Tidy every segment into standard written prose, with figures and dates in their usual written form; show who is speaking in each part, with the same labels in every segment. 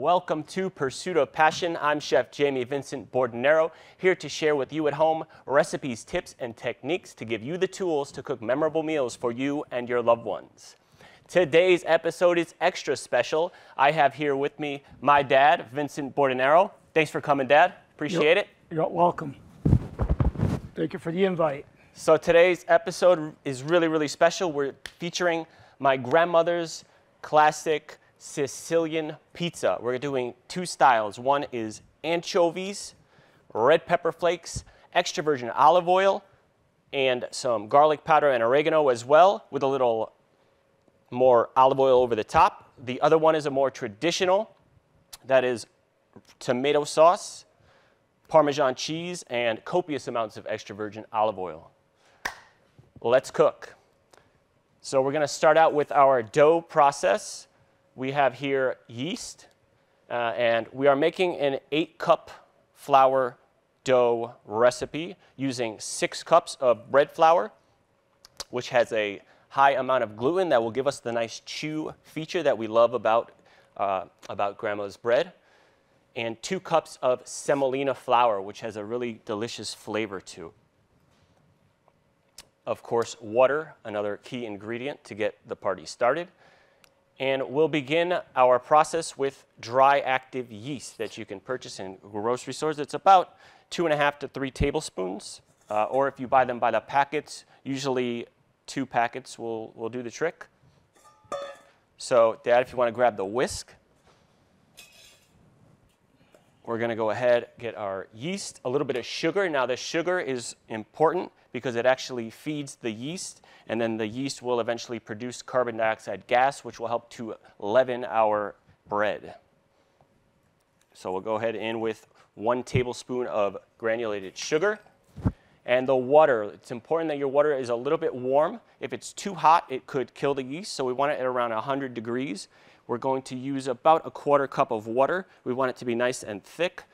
Speaker 1: Welcome to Pursuit of Passion. I'm Chef Jamie Bordonaro, here to share with you at home recipes, tips, and techniques to give you the tools to cook memorable meals for you and your loved ones. Today's episode is extra special. I have here with me my dad, Vincent Bordonaro. Thanks for coming, Dad. Appreciate it.
Speaker 2: You're welcome. Thank you for the invite.
Speaker 1: So today's episode is really special. We're featuring my grandmother's classic Sicilian pizza. We're doing two styles. One is anchovies, red pepper flakes, extra virgin olive oil, and some garlic powder and oregano as well, with a little more olive oil over the top. The other one is a more traditional, that is tomato sauce, Parmesan cheese, and copious amounts of extra virgin olive oil. Let's cook. So we're going to start out with our dough process. We have here yeast, and we are making an 8-cup flour dough recipe using 6 cups of bread flour, which has a high amount of gluten that will give us the nice chew feature that we love about grandma's bread, and 2 cups of semolina flour, which has a really delicious flavor too. Of course, water, another key ingredient to get the party started. And we'll begin our process with dry active yeast that you can purchase in grocery stores. It's about 2.5 to 3 tablespoons, or if you buy them by the packets, usually 2 packets will do the trick. So, Dad, if you want to grab the whisk, we're going to go ahead and get our yeast, a little bit of sugar. Now, the sugar is important because it actually feeds the yeast, and then the yeast will eventually produce carbon dioxide gas, which will help to leaven our bread. So we'll go ahead in with 1 tablespoon of granulated sugar. And the water, it's important that your water is a little bit warm. If it's too hot, it could kill the yeast, so we want it at around 100 degrees. We're going to use about 1/4 cup of water. We want it to be nice and thick.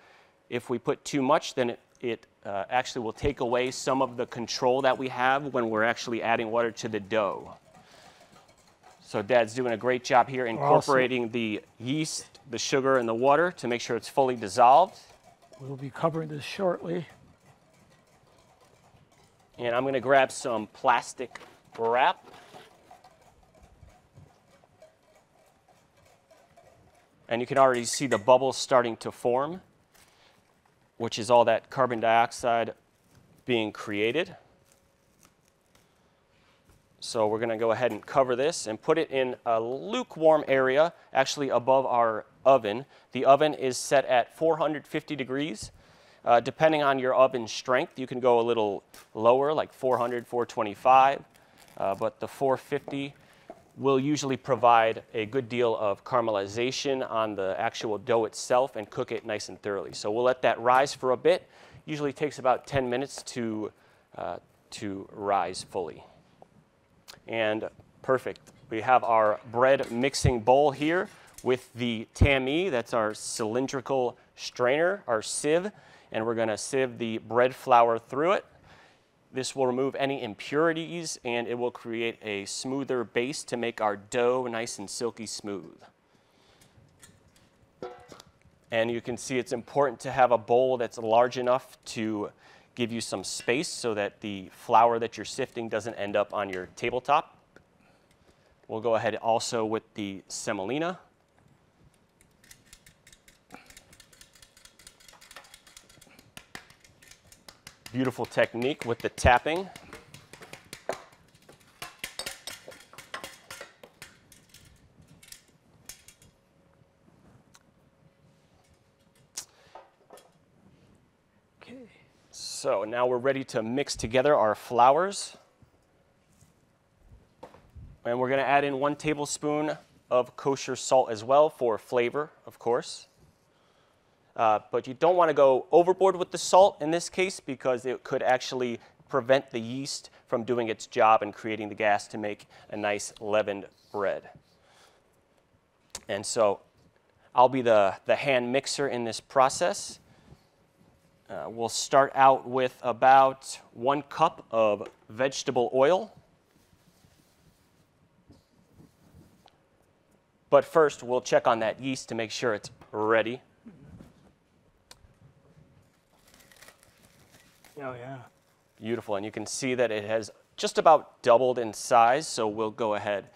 Speaker 1: If we put too much, then it actually will take away some of the control that we have when we're actually adding water to the dough. So Dad's doing a great job here incorporating the yeast, the sugar, and the water to make sure it's fully dissolved.
Speaker 2: We'll be covering this shortly.
Speaker 1: And I'm going to grab some plastic wrap. And you can already see the bubbles starting to form, which is all that carbon dioxide being created. So we're going to go ahead and cover this and put it in a lukewarm area, actually above our oven. The oven is set at 450 degrees. Depending on your oven strength, you can go a little lower, like 400, 425, but the 450 will usually provide a good deal of caramelization on the actual dough itself and cook it nice and thoroughly. So we'll let that rise for a bit. Usually takes about 10 minutes to rise fully. And perfect. We have our bread mixing bowl here with the tammy. That's our cylindrical strainer, our sieve, and we're going to sieve the bread flour through it. This will remove any impurities, and it will create a smoother base to make our dough nice and silky smooth. And you can see it's important to have a bowl that's large enough to give you some space so that the flour that you're sifting doesn't end up on your tabletop. We'll go ahead also with the semolina. Beautiful technique with the tapping.
Speaker 2: Okay.
Speaker 1: So now we're ready to mix together our flours. And we're going to add in 1 tablespoon of kosher salt as well for flavor, of course. But you don't want to go overboard with the salt in this case because it could actually prevent the yeast from doing its job and creating the gas to make a nice leavened bread. And so I'll be the hand mixer in this process. We'll start out with about 1 cup of vegetable oil. But first, we'll check on that yeast to make sure it's ready.
Speaker 2: Oh, yeah.
Speaker 1: Beautiful, and you can see that it has just about doubled in size, so we'll go ahead,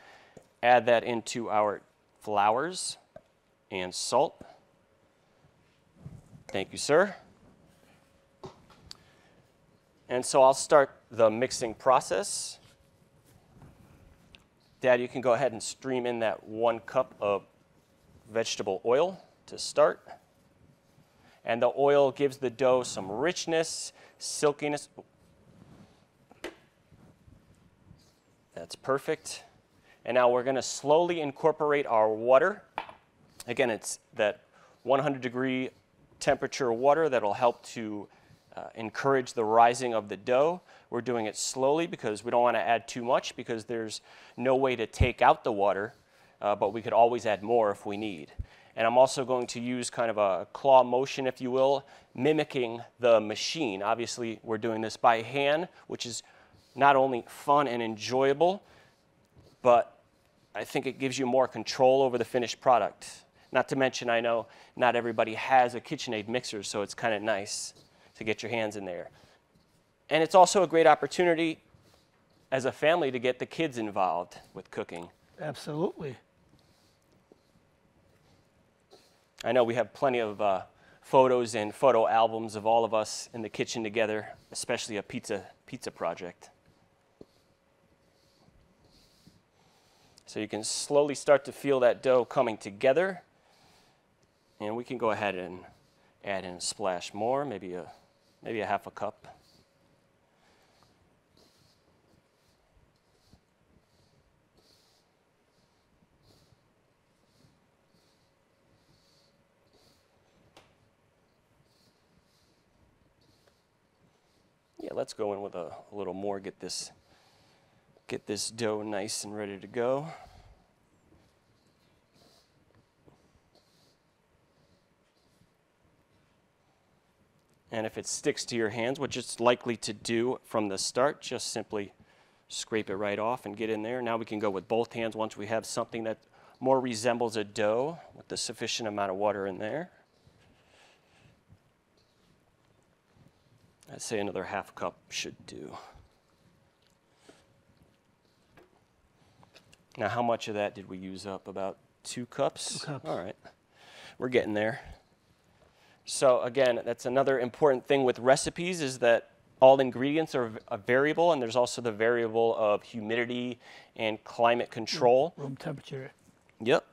Speaker 1: add that into our flours and salt. Thank you, sir. And so I'll start the mixing process. Dad, you can go ahead and stream in that 1 cup of vegetable oil to start. And the oil gives the dough some richness, silkiness. That's perfect. And now we're going to slowly incorporate our water. Again, it's that 100-degree temperature water that'll help to encourage the rising of the dough. We're doing it slowly because we don't want to add too much because there's no way to take out the water, but we could always add more if we need. And I'm also going to use kind of a claw motion, if you will, mimicking the machine. Obviously, we're doing this by hand, which is not only fun and enjoyable, but I think it gives you more control over the finished product. Not to mention, I know not everybody has a KitchenAid mixer, so it's kind of nice to get your hands in there. And it's also a great opportunity as a family to get the kids involved with cooking.
Speaker 2: Absolutely.
Speaker 1: I know we have plenty of photos and photo albums of all of us in the kitchen together, especially a pizza project. So you can slowly start to feel that dough coming together. And we can go ahead and add in a splash more, maybe a half a cup. Yeah, let's go in with a little more, get this dough nice and ready to go. And if it sticks to your hands, which it's likely to do from the start, just simply scrape it right off and get in there. Now we can go with both hands once we have something that more resembles a dough with the sufficient amount of water in there. I'd say another half cup should do. Now, how much of that did we use up? About 2 cups?
Speaker 2: 2 cups.
Speaker 1: All right. We're getting there. So again, that's another important thing with recipes is that all ingredients are a variable, and there's also the variable of humidity and climate control.
Speaker 2: Room temperature.
Speaker 1: Yep.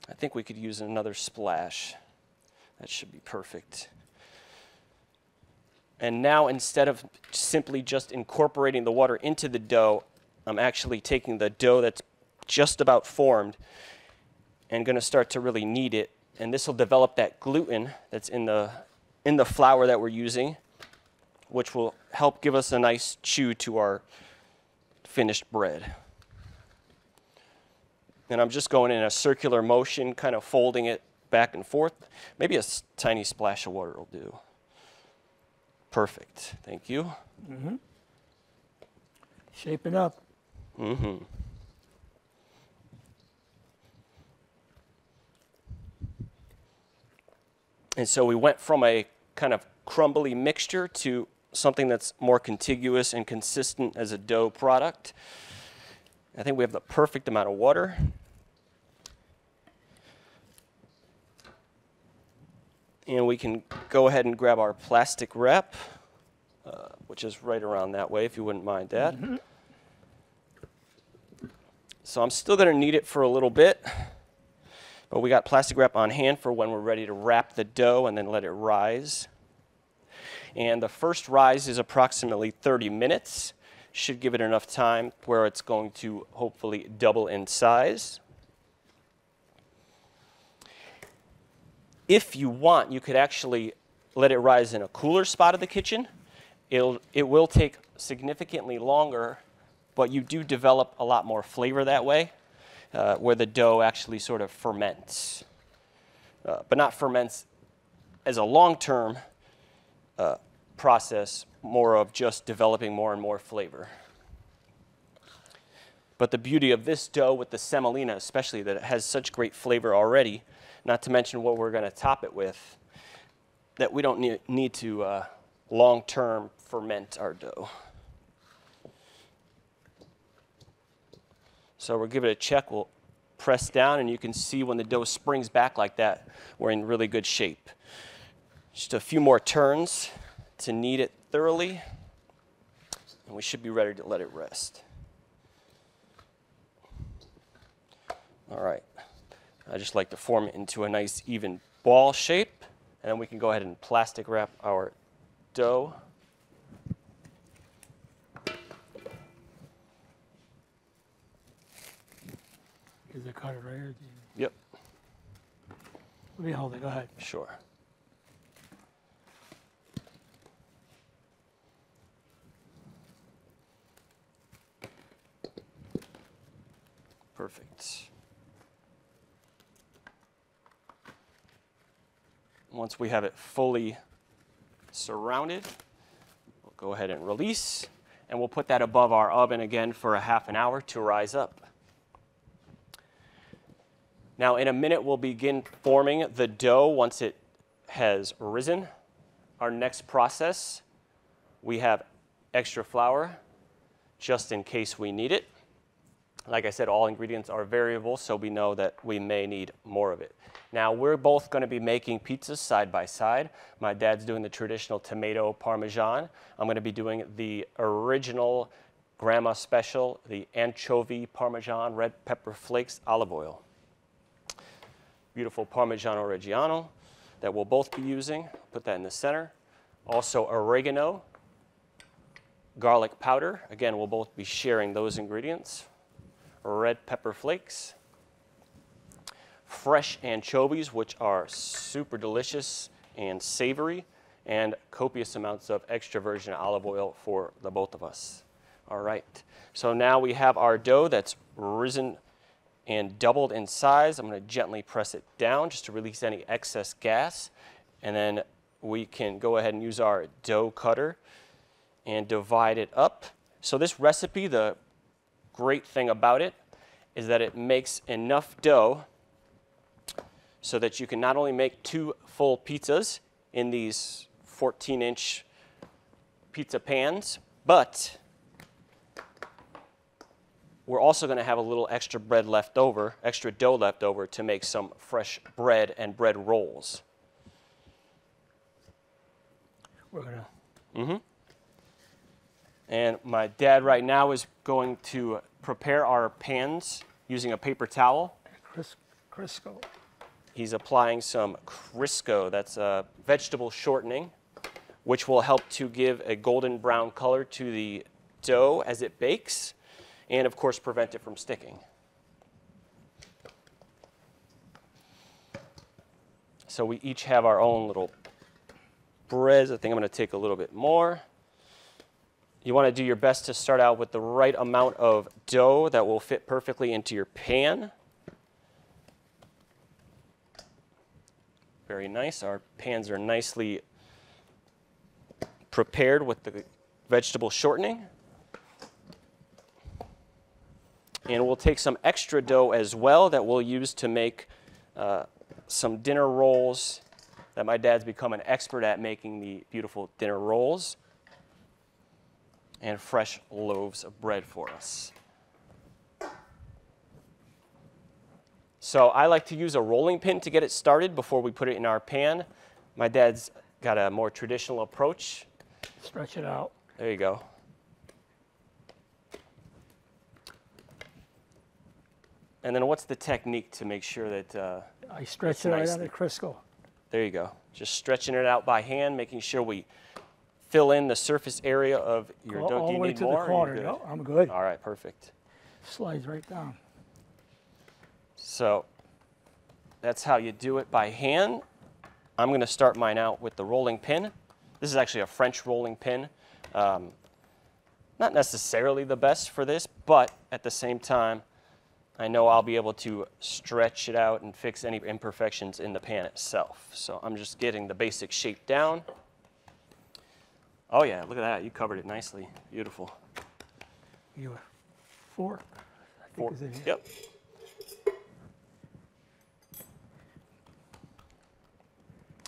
Speaker 1: I think we could use another splash. That should be perfect. And now, instead of simply just incorporating the water into the dough, I'm actually taking the dough that's just about formed and going to start to really knead it. And this will develop that gluten that's in the flour that we're using, which will help give us a nice chew to our finished bread. And I'm just going in a circular motion, kind of folding it back and forth. Maybe a tiny splash of water will do. Perfect. Thank you.
Speaker 2: Mm-hmm. Shaping up.
Speaker 1: Mm-hmm. And so we went from a kind of crumbly mixture to something that's more contiguous and consistent as a dough product. I think we have the perfect amount of water. And we can go ahead and grab our plastic wrap, which is right around that way, if you wouldn't mind that. Mm-hmm. So I'm still going to knead it for a little bit, but we got plastic wrap on hand for when we're ready to wrap the dough and then let it rise. And the first rise is approximately 30 minutes. Should give it enough time where it's going to hopefully double in size. If you want, you could actually let it rise in a cooler spot of the kitchen. It will take significantly longer, but you do develop a lot more flavor that way, where the dough actually sort of ferments. But not ferments as a long-term process, more of just developing more and more flavor. But the beauty of this dough with the semolina, especially, that it has such great flavor already, not to mention what we're going to top it with, that we don't need to long-term ferment our dough. So we'll give it a check. We'll press down, and you can see when the dough springs back like that, we're in really good shape. Just a few more turns to knead it thoroughly, and we should be ready to let it rest. All right. I just like to form it into a nice even ball shape, and then we can go ahead and plastic wrap our dough.
Speaker 2: Is it cut it right here?
Speaker 1: Yep.
Speaker 2: Let me hold it. Go ahead.
Speaker 1: Sure. Perfect. Once we have it fully surrounded, we'll go ahead and release, and we'll put that above our oven again for a half an hour to rise up. Now, in a minute, we'll begin forming the dough once it has risen. Our next process, we have extra flour just in case we need it. Like I said, all ingredients are variable, so we know that we may need more of it. Now, we're both going to be making pizzas side by side. My dad's doing the traditional tomato parmesan. I'm going to be doing the original grandma special, the anchovy parmesan, red pepper flakes, olive oil. Beautiful Parmigiano Reggiano that we'll both be using. Put that in the center. Also oregano, garlic powder. Again, we'll both be sharing those ingredients. Red pepper flakes. Fresh anchovies, which are super delicious and savory, and copious amounts of extra virgin olive oil for the both of us. All right, so now we have our dough that's risen and doubled in size. I'm going to gently press it down just to release any excess gas, and then we can go ahead and use our dough cutter and divide it up. So this recipe, the great thing about it is that it makes enough dough so that you can not only make 2 full pizzas in these 14-inch pizza pans, but we're also going to have a little extra bread left over, extra dough left over to make some fresh bread and bread rolls.
Speaker 2: We're going to.
Speaker 1: Mm-hmm. And my dad right now is going to prepare our pans using a paper towel.
Speaker 2: Crisco.
Speaker 1: He's applying some Crisco, that's a vegetable shortening, which will help to give a golden brown color to the dough as it bakes, and of course prevent it from sticking. So we each have our own little breads. I think I'm going to take a little bit more. You want to do your best to start out with the right amount of dough that will fit perfectly into your pan. Very nice. Our pans are nicely prepared with the vegetable shortening. And we'll take some extra dough as well that we'll use to make some dinner rolls that my dad's become an expert at making, the beautiful dinner rolls, and fresh loaves of bread for us. So I like to use a rolling pin to get it started before we put it in our pan. My dad's got a more traditional approach.
Speaker 2: Stretch it out.
Speaker 1: There you go. And then what's the technique to make sure that
Speaker 2: I stretch it right on the Crisco.
Speaker 1: There you go. Just stretching it out by hand, making sure we fill in the surface area of your dough.
Speaker 2: All the way to the corner. No, I'm good.
Speaker 1: All right, perfect.
Speaker 2: Slides right down.
Speaker 1: So that's how you do it by hand. I'm going to start mine out with the rolling pin. This is actually a French rolling pin. Not necessarily the best for this, but at the same time, I know I'll be able to stretch it out and fix any imperfections in the pan itself. So I'm just getting the basic shape down. Oh yeah, look at that. You covered it nicely. Beautiful.
Speaker 2: You a fork?
Speaker 1: Four.
Speaker 2: is it here?
Speaker 1: Yep.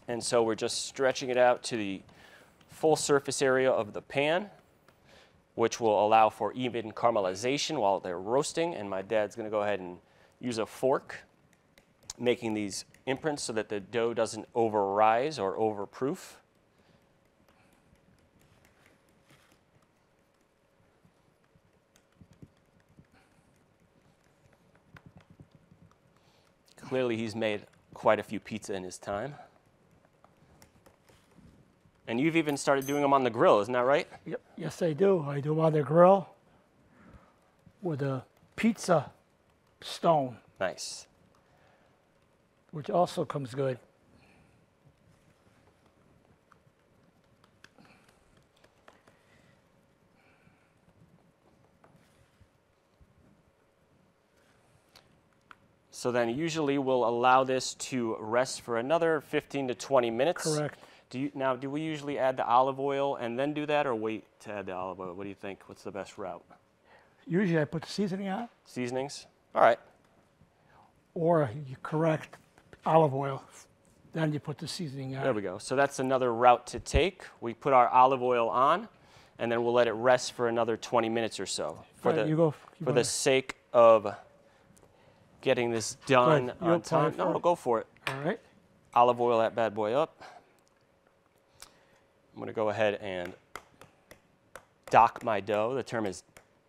Speaker 1: And so we're just stretching it out to the full surface area of the pan, which will allow for even caramelization while they're roasting. And my dad's going to go ahead and use a fork, making these imprints so that the dough doesn't over-rise or overproof. Clearly, he's made quite a few pizza in his time. And you've even started doing them on the grill, isn't that right?
Speaker 2: Yep. Yes, I do. I do them on the grill with a pizza stone,
Speaker 1: Nice.
Speaker 2: which also comes good.
Speaker 1: So then usually we'll allow this to rest for another 15 to 20 minutes.
Speaker 2: Correct.
Speaker 1: Now, do we usually add the olive oil and then do that, or wait to add the olive oil? What do you think? What's the best route?
Speaker 2: Usually I put the seasoning on,
Speaker 1: Seasonings? All right.
Speaker 2: or you correct olive oil. Then you put the seasoning on.
Speaker 1: There we go. So that's another route to take. We put our olive oil on, and then we'll let it rest for another 20 minutes or so. For
Speaker 2: Right, you
Speaker 1: for the sake of getting this done
Speaker 2: Good. You
Speaker 1: on
Speaker 2: apply
Speaker 1: time.
Speaker 2: for
Speaker 1: No,
Speaker 2: it.
Speaker 1: go for it.
Speaker 2: All right.
Speaker 1: Olive oil that bad boy up. I'm going to go ahead and dock my dough. The term is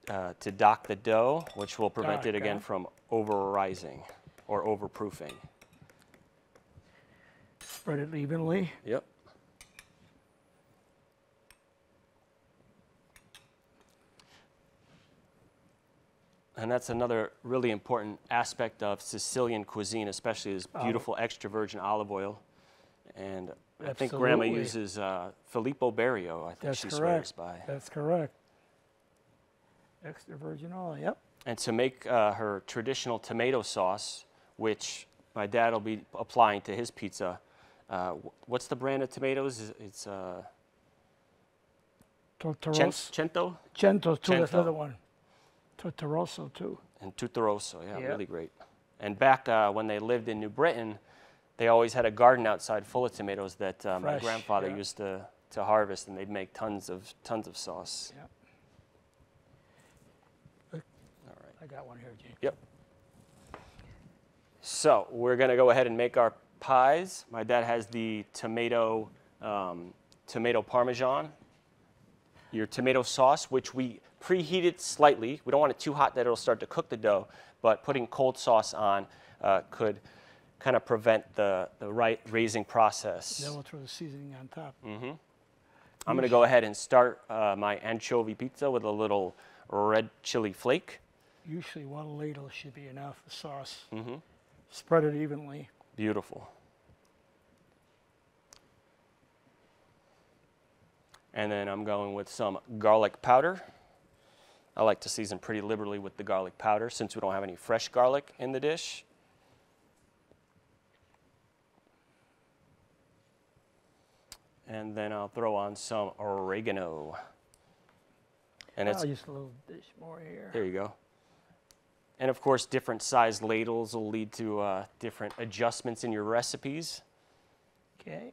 Speaker 1: to dock the dough, which will prevent it again from over-rising or overproofing.
Speaker 2: Spread it evenly.
Speaker 1: Yep. And that's another really important aspect of Sicilian cuisine, especially this beautiful extra virgin olive oil. And I think Grandma
Speaker 2: Absolutely.
Speaker 1: uses Filippo Berrio, I think
Speaker 2: That's
Speaker 1: she
Speaker 2: correct.
Speaker 1: swears by.
Speaker 2: That's correct. Extra virgin oil. Yep.
Speaker 1: And to make her traditional tomato sauce, which my dad will be applying to his pizza, what's the brand of tomatoes? It's
Speaker 2: Tortoroso.
Speaker 1: Cento
Speaker 2: Centos too. That's
Speaker 1: Cento.
Speaker 2: another one. Tortoroso too.
Speaker 1: and Tutoroso. Yeah,
Speaker 2: Yep.
Speaker 1: really great. And back when they lived in New Britain, they always had a garden outside full of tomatoes that my
Speaker 2: Fresh,
Speaker 1: grandfather
Speaker 2: yeah.
Speaker 1: used to harvest, and they'd make tons of sauce.
Speaker 2: Yep.
Speaker 1: All right.
Speaker 2: I got one here, Jake.
Speaker 1: Yep. So we're going to go ahead and make our pies. My dad has the tomato parmesan, your tomato sauce, which we preheated slightly. We don't want it too hot that it'll start to cook the dough, but putting cold sauce on could kind of prevent the right raising process.
Speaker 2: Then we'll throw the seasoning on top.
Speaker 1: I'm going to go ahead and start my anchovy pizza with a little red chili flake.
Speaker 2: Usually 1 ladle should be enough of sauce. Spread it evenly.
Speaker 1: Beautiful. And then I'm going with some garlic powder. I like to season pretty liberally with the garlic powder since we don't have any fresh garlic in the dish. And then I'll throw on some oregano. And it's,
Speaker 2: I'll use a little dish more here.
Speaker 1: there you go. And of course, different size ladles will lead to different adjustments in your recipes.
Speaker 2: Okay.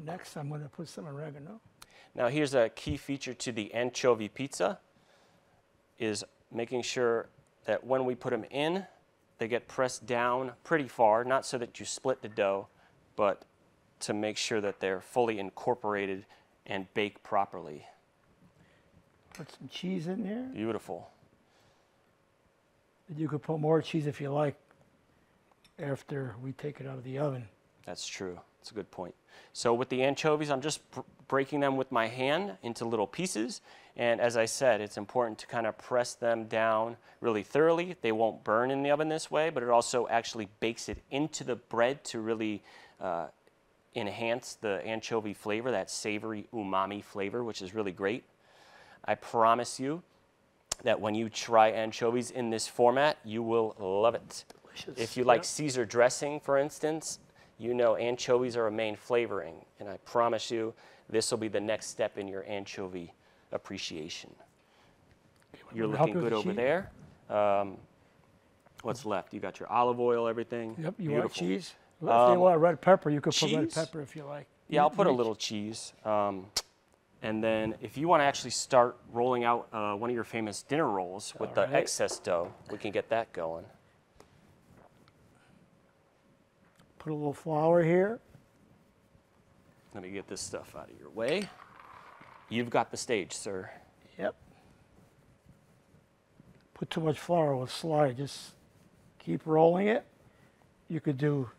Speaker 2: Next, I'm going to put some oregano.
Speaker 1: Now here's a key feature to the anchovy pizza is making sure that when we put them in, they get pressed down pretty far, not so that you split the dough, but to make sure that they're fully incorporated and baked properly.
Speaker 2: Put some cheese in there.
Speaker 1: Beautiful.
Speaker 2: You could put more cheese if you like after we take it out of the oven.
Speaker 1: That's true. That's a good point. So with the anchovies, I'm just breaking them with my hand into little pieces. And as I said, it's important to kind of press them down really thoroughly. They won't burn in the oven this way, but it also actually bakes it into the bread to really enhance the anchovy flavor, that savory umami flavor, which is really great. I promise you that when you try anchovies in this format, you will love it.
Speaker 2: Delicious.
Speaker 1: If you like
Speaker 2: Yep.
Speaker 1: Caesar dressing, for instance, you know anchovies are a main flavoring, and I promise you this will be the next step in your anchovy appreciation. You're looking good over there. What's left? You got your olive oil, everything.
Speaker 2: Yep, you
Speaker 1: beautiful.
Speaker 2: want cheese? If you want red pepper, you could put red
Speaker 1: cheese?
Speaker 2: pepper if you like.
Speaker 1: Yeah, I'll put a little cheese. And then if you want to actually start rolling out one of your famous dinner rolls with the excess dough, we can get that going.
Speaker 2: Put a little flour here.
Speaker 1: Let me get this stuff out of your way. You've got the stage, sir.
Speaker 2: Yep. Put too much flour will slide. Just keep rolling it. You could do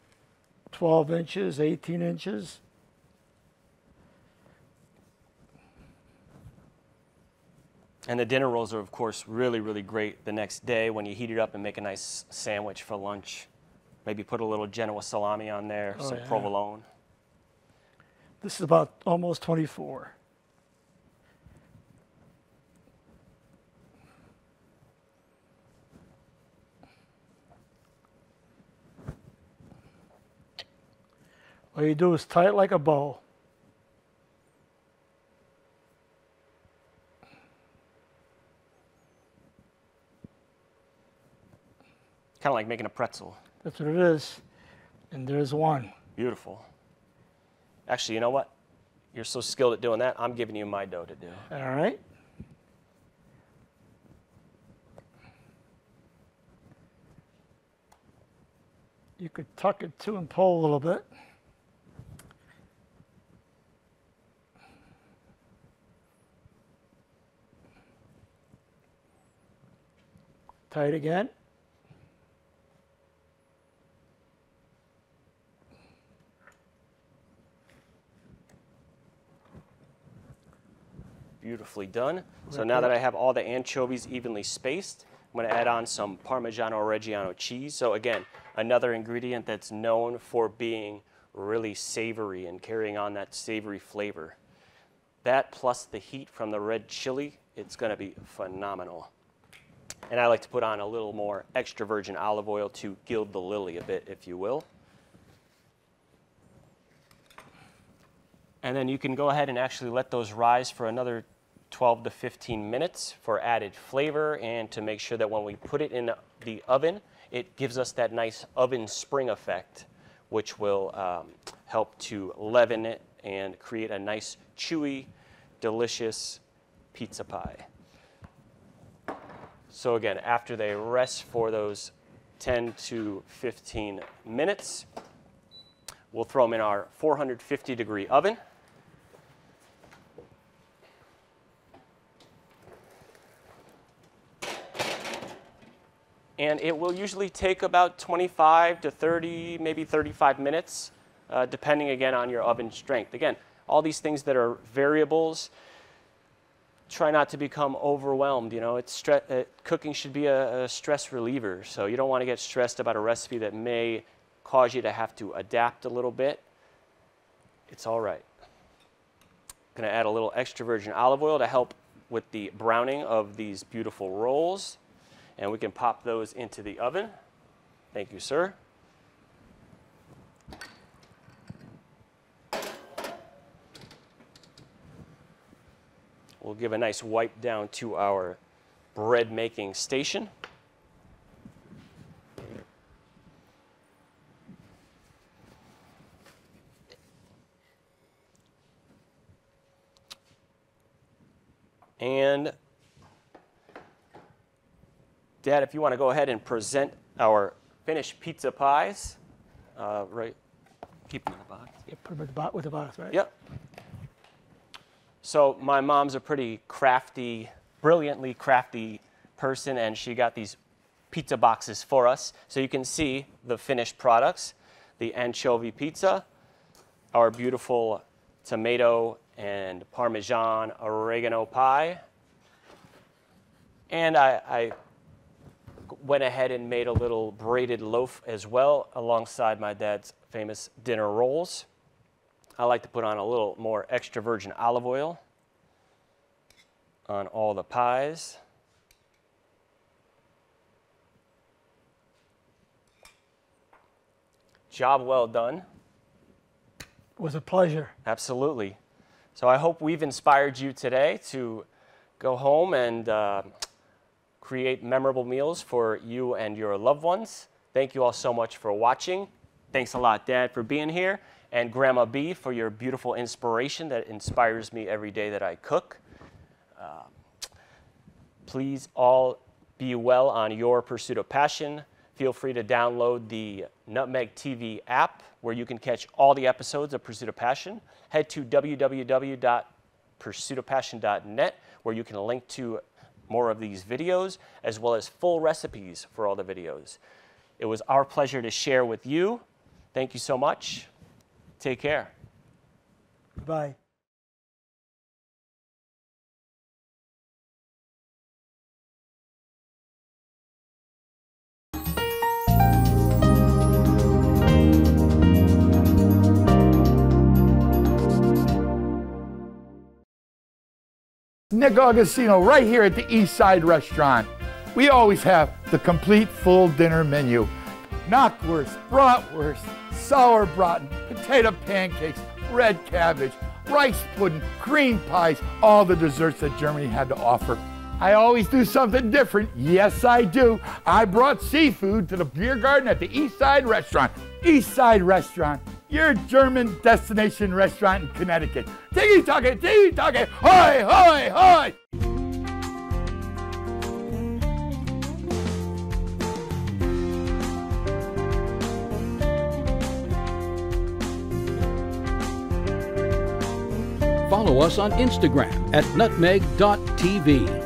Speaker 2: 12 inches, 18 inches.
Speaker 1: And the dinner rolls are, of course, really, really great the next day when you heat it up and make a nice sandwich for lunch. Maybe put a little Genoa salami on there, some provolone.
Speaker 2: This is about almost 24. All you do is tie it like a bow.
Speaker 1: Kind of like making a pretzel.
Speaker 2: That's what it is. And there's one.
Speaker 1: Beautiful. Actually, you know what? You're so skilled at doing that, I'm giving you my dough to do.
Speaker 2: All right. You could tuck it to and pull a little bit. Tie it again.
Speaker 1: Beautifully done. So now that I have all the anchovies evenly spaced, I'm going to add on some Parmigiano Reggiano cheese. So again, another ingredient that's known for being really savory and carrying on that savory flavor. That plus the heat from the red chili, it's going to be phenomenal. And I like to put on a little more extra virgin olive oil to gild the lily a bit, if you will. And then you can go ahead and actually let those rise for another 12 to 15 minutes for added flavor and to make sure that when we put it in the oven, it gives us that nice oven spring effect, which will help to leaven it and create a nice, chewy, delicious pizza pie. So again, after they rest for those 10 to 15 minutes, we'll throw them in our 450-degree oven. And it will usually take about 25 to 30, maybe 35 minutes, depending again on your oven strength. Again, all these things that are variables, try not to become overwhelmed. You know, cooking should be a stress reliever. So you don't want to get stressed about a recipe that may cause you to have to adapt a little bit. It's all right. I'm going to add a little extra virgin olive oil to help with the browning of these beautiful rolls. And we can pop those into the oven. Thank you, sir. We'll give a nice wipe down to our bread making station. And Dad, if you want to go ahead and present our finished pizza pies, right? Keep them in the box.
Speaker 2: Yeah, put them with the box, right?
Speaker 1: Yep. So my mom's a pretty crafty, brilliantly crafty person, and she got these pizza boxes for us. So you can see the finished products, the anchovy pizza, our beautiful tomato and Parmesan oregano pie, and I went ahead and made a little braided loaf as well alongside my dad's famous dinner rolls. I like to put on a little more extra virgin olive oil on all the pies. Job well done.
Speaker 2: It was a pleasure.
Speaker 1: Absolutely. So I hope we've inspired you today to go home and create memorable meals for you and your loved ones. Thank you all so much for watching. Thanks a lot, Dad, for being here, and Grandma B for your beautiful inspiration that inspires me every day that I cook. Please all be well on your pursuit of passion. Feel free to download the Nutmeg TV app where you can catch all the episodes of Pursuit of Passion. Head to www.pursuitofpassion.net where you can link to more of these videos as well as full recipes for all the videos. It was our pleasure to share with you. Thank you so much. Take care.
Speaker 2: Bye.
Speaker 3: Nick Augustino right here at the East Side Restaurant. We always have the complete full dinner menu. Knockwurst, bratwurst, sauerbraten, potato pancakes, red cabbage, rice pudding, cream pies, all the desserts that Germany had to offer. I always do something different. Yes, I do. I brought seafood to the beer garden at the East Side Restaurant. East Side Restaurant, your German destination restaurant in Connecticut. Tiki-taka, hoy, hoy, hoy!
Speaker 4: Follow us on Instagram at nutmeg.tv.